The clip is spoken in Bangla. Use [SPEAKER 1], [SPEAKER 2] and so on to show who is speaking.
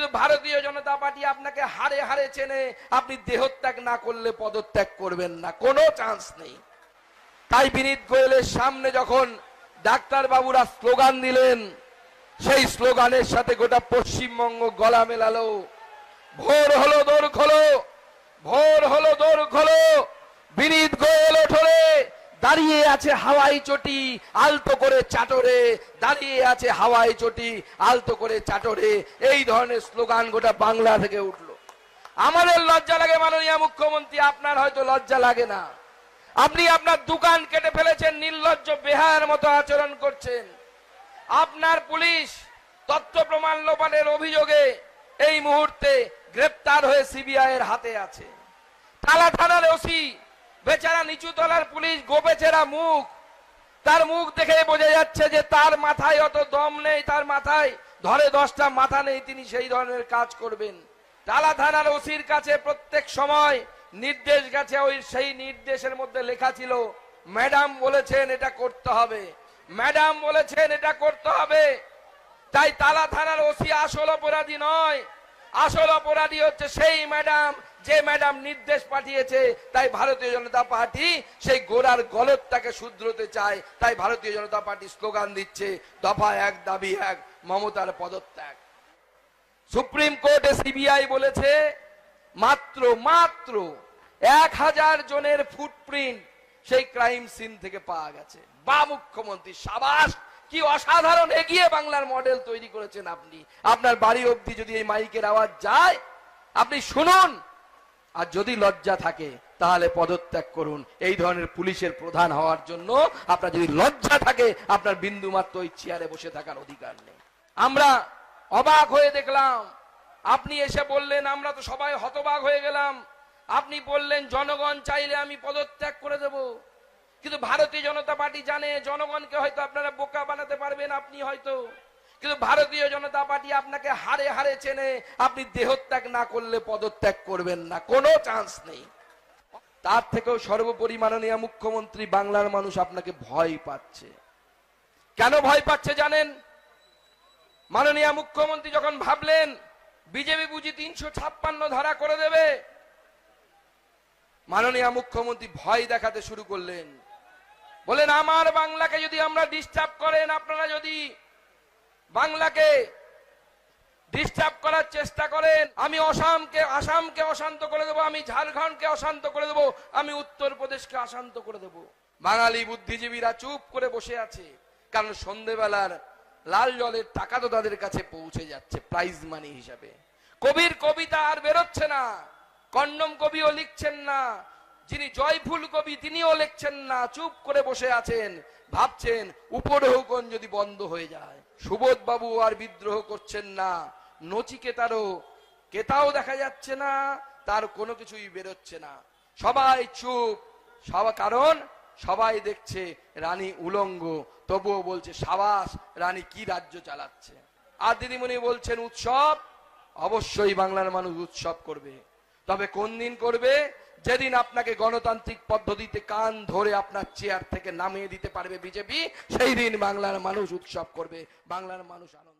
[SPEAKER 1] কিন্তু ভারতীয় জনতা পার্টি আপনাকে হারে হারে চেনে। আপনি দেহত্যাগ না করলে পদত্যাগ করবেন না, কোনো চান্স নেই। তাই বিনীত গোয়েলের সামনে যখন ডাক্তার বাবুরা স্লোগান দিলেন, সেই স্লোগানের সাথে গোটা পশ্চিমবঙ্গ গলা মেলালো। ভোর হলো দোর খোলো, ভোর হলো দোর খোলো। বিনীত গোয়েল ওঠরে, দাঁড়িয়ে আছে হাওয়াই চটি আলতো করে চাটরে, দাঁড়িয়ে আছে হাওয়াই চটি আলতো করে চাটরে। এই ধরনের স্লোগান গোটা বাংলা থেকে উঠলো। আমাদের লজ্জা লাগে মাননীয় মুখ্যমন্ত্রী, আপনার হয়তো লজ্জা লাগে না। আপনি আপনার দোকান কেটে ফেলেছেন, নির্লজ্জ বেহায়ার মতো আচরণ করছেন। আপনার পুলিশ তথ্য প্রমাণ লোপাটের অভিযোগে এই মুহূর্তে গ্রেপ্তার হয়ে সিবিআই এর হাতে আছে। তালা থানার ওসি বেচারা নিচু তলার পুলিশ, গোবেচেরা মুখ, তার মুখ দেখে বোঝা যাচ্ছে যে তার মাথায় অত দম নেই, তার মাথায় ধরে 10টা মাথা নেই, তিনি সেই ধরনের কাজ করবেন। তালা থানার ওসির কাছে প্রত্যেক সময় নির্দেশ গেছে, ওই সেই নির্দেশের মধ্যে লেখা ছিল ম্যাডাম বলেছেন এটা করতে হবে, ম্যাডাম বলেছেন এটা করতে হবে। তাই তালা থানার ওসি আসল অপরাধী নয়, আসল অপরাধী হচ্ছে সেই ম্যাডাম, যে ম্যাডাম নির্দেশ পাঠিয়েছে। তাই ভারতীয় জনতা পার্টি সেই গোড়ার গলতটাকে শুধরোতে চায়। তাই ভারতীয় জনতা পার্টি স্লোগান দিচ্ছে দফা 1 দাবি 1, মমতার পদত্যাগ। সুপ্রিম কোর্টে সিবিআই বলেছে মাত্র 1000 জনের ফুটপ্রিন্ট সেই ক্রাইম সিন থেকে পাওয়া গেছে। বা মুখ্যমন্ত্রী সাবাস, কি অসাধারণ এগিয়ে বাংলার মডেল তৈরি করেছেন আপনি। আপনার বাড়ি অবধি যদি এই মাইকের আওয়াজ যায়, আপনি শুনুন। আর যদি লজ্জা থাকে তাহলে পদত্যাগ করুন। এই ধরনের পুলিশের প্রধান হওয়ার জন্য আপনার যদি লজ্জা থাকে, আপনার বিন্দুমাত্র ওই চেয়ারে বসে থাকার অধিকার নেই। আমরা অবাক হয়ে দেখলাম, আপনি এসে বললেন, আমরা তো সবাই হতবাক হয়ে গেলাম। আপনি বললেন জনগণ চাইলে আমি পদত্যাগ করে দেব। কিন্তু ভারতীয় জনতা পার্টি জানে জনগণকে হয়তো আপনারা বোকা বানাতে পারবেন, আপনি হয়তো, কিন্তু ভারতীয় জনতা পার্টি আপনাকে হারে হারে চেনে। আপনি দেহত্যাগ না করলে পদত্যাগ করবেন না, কোনো চান্স নেই। তার থেকেও সর্বোপরি মাননীয় মুখ্যমন্ত্রী, বাংলার মানুষ আপনাকে ভয় পাচ্ছে। কেন ভয় পাচ্ছে জানেন? মাননীয় মুখ্যমন্ত্রী যখন ভাবলেন বিজেপি বুঝি 356 ধারা করে দেবে, মাননীয় মুখ্যমন্ত্রী ভয় দেখাতে শুরু করলেন। বলেন আমার বাংলাকে যদি আমরা ডিস্টার্ব করেন, আপনারা যদি বাংলাকে ডিস্টার্ব করার চেষ্টা করেন, আমি আসামকে অশান্ত করে দেবো, আমি ঝাড়খণ্ডকে অশান্ত করে দেবো, আমি উত্তরপ্রদেশকে অশান্ত করে দেবো। বাঙালি বুদ্ধিজীবীরা চুপ করে বসে আছে, কারণ সন্ধ্যেবেলার লাল জলের টাকা তো তাদের কাছে পৌঁছে যাচ্ছে প্রাইজ মানি হিসাবে। কবির কবিতা আর বেরোচ্ছে না, কন্ডম কবিও লিখছেন না, যিনি জয়ফুল কবি তিনিও লিখছেন না, চুপ করে বসে আছেন, ভাবছেন উপঢৌকন যদি বন্ধ হয়ে যায়। সুবোধ বাবু আর বিদ্রোহ করছেন না, নচিকেতারও কেতাও দেখা যাচ্ছে না, তার কোনো কিছুই বেরোচ্ছে না, সবাই চুপ। কারণ সবাই দেখছে রানী উলঙ্গ, তবুও বলছে সাবাস, রানী কি রাজ্য চালাচ্ছে। আর দিদিমণি বলছেন উৎসব, অবশ্যই বাংলার মানুষ উৎসব করবে। তবে কোন দিন করবে? যেদিন আপনাকে গণতান্ত্রিক পদ্ধতিতে কান ধরে আপনার চেয়ার থেকে নামিয়ে দিতে পারবে বিজেপি, সেই দিন বাংলার মানুষ উৎসব করবে, বাংলার মানুষ আনন্দ